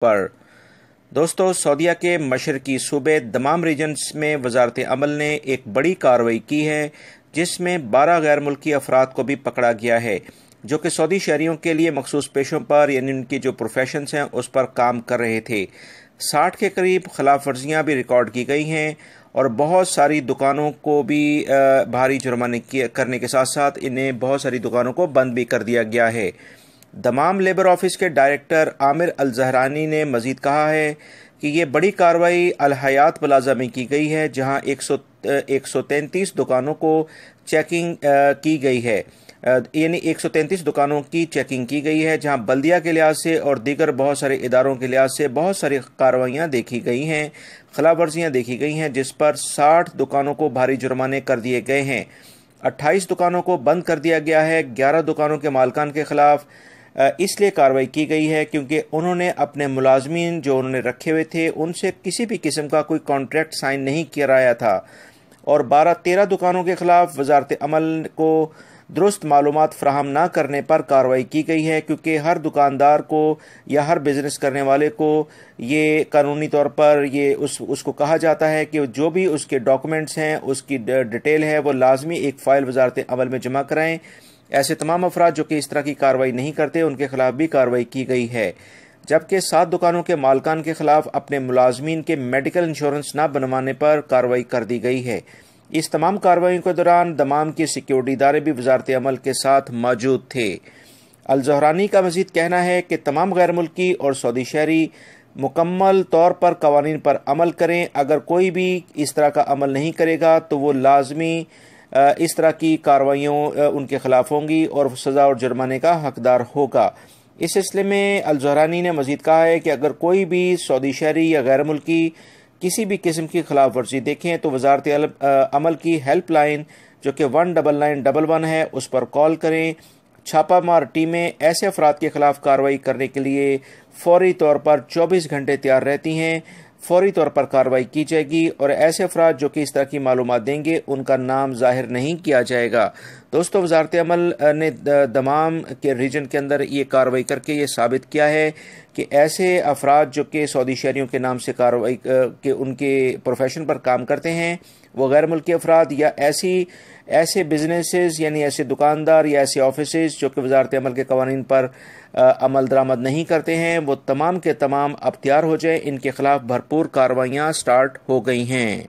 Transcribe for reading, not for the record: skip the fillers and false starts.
पर। दोस्तों, सऊदीया के मशरकी सूबे दमाम रीजन्स में वजारत अमल ने एक बड़ी कार्रवाई की है, जिसमें 12 गैर मुल्की अफराद को भी पकड़ा गया है, जो कि सऊदी शहरियों के लिए मखसूस पेशों पर यानी उनकी जो प्रोफेशंस हैं उस पर काम कर रहे थे। 60 के करीब खिलाफ वर्जियाँ भी रिकॉर्ड की गई हैं और बहुत सारी दुकानों को भी भारी जुर्माने करने के साथ साथ इन्हें बहुत सारी दुकानों को बंद भी कर दिया गया है। दमाम लेबर ऑफिस के डायरेक्टर आमिर अल जहरानी ने मजीद कहा है कि ये बड़ी कार्रवाई अल हयात प्लाजा में की गई है, जहां 133 दुकानों को चेकिंग की गई है, यानी 133 दुकानों की चेकिंग की गई है, जहां बल्दिया के लिहाज से और दीगर बहुत सारे इदारों के लिहाज से बहुत सारी कार्रवाइयाँ देखी गई हैं, खिलाफ वर्जियाँ देखी गई हैं, जिस पर 60 दुकानों को भारी जुर्माने कर दिए गए हैं। 28 दुकानों को बंद कर दिया गया है। 11 दुकानों के मालकान के खिलाफ इसलिए कार्रवाई की गई है क्योंकि उन्होंने अपने मुलाजमीन जो उन्होंने रखे हुए थे उनसे किसी भी किस्म का कोई कॉन्ट्रैक्ट साइन नहीं कराया था। और 12-13 दुकानों के खिलाफ वजारत अमल को दुरुस्त मालूमात फ्राहम न करने पर कार्रवाई की गई है, क्योंकि हर दुकानदार को या हर बिजनेस करने वाले को ये कानूनी तौर पर ये उसको कहा जाता है कि जो भी उसके डॉक्यूमेंट्स हैं, उसकी डिटेल है, वो लाजमी एक फ़ाइल वजारत अमल में जमा कराएं। ऐसे तमाम अफराद जो कि इस तरह की कार्रवाई नहीं करते उनके खिलाफ भी कार्रवाई की गई है। जबकि 7 दुकानों के मालकान के खिलाफ अपने मुलाजमीन के मेडिकल इंश्योरेंस न बनवाने पर कार्रवाई कर दी गई है। इस तमाम कार्रवाइयों के दौरान दमाम के सिक्योरिटी इदारे भी वजारत अमल के साथ मौजूद थे। अल ज़हरानी का मजीद कहना है कि तमाम गैर मुल्की और सऊदी शहरी मुकम्मल तौर पर कवानीन पर अमल करें। अगर कोई भी इस तरह का अमल नहीं करेगा तो वो लाजमी इस तरह की कार्रवाइयों उनके खिलाफ होंगी और सज़ा और जुर्माने का हकदार होगा। इस सिलसिले में अल ज़हरानी ने मजीद कहा है कि अगर कोई भी सऊदी शहरी या गैर मुल्की किसी भी किस्म की खिलाफ वर्जी देखें तो वजारत अमल की हेल्पलाइन जो कि 19911 है उस पर कॉल करें। छापामार टीमें ऐसे अफराद के खिलाफ कार्रवाई करने के लिए फौरी तौर पर 24 घंटे तैयार रहती हैं। फौरी तौर पर कार्रवाई की जाएगी और ऐसे अफराद जो कि इस तरह की मालूमात देंगे उनका नाम जाहिर नहीं किया जाएगा। दोस्तों, वजारत अमल ने दमाम के रीजन के अंदर ये कार्रवाई करके ये साबित किया है कि ऐसे अफराद जो कि सऊदी शहरियों के नाम से कार्रवाई के उनके प्रोफेशन पर काम करते हैं, वो गैर मुल्की अफराद या ऐसे बिजनेसेस यानी ऐसे दुकानदार या ऐसे ऑफिसेज जो कि वजारत अमल के कवानीन पर अमल दरामद नहीं करते हैं, वो तमाम के तमाम अब तैयार हो जाए। इनके खिलाफ भरपूर कार्रवाइयाँ स्टार्ट हो गई हैं।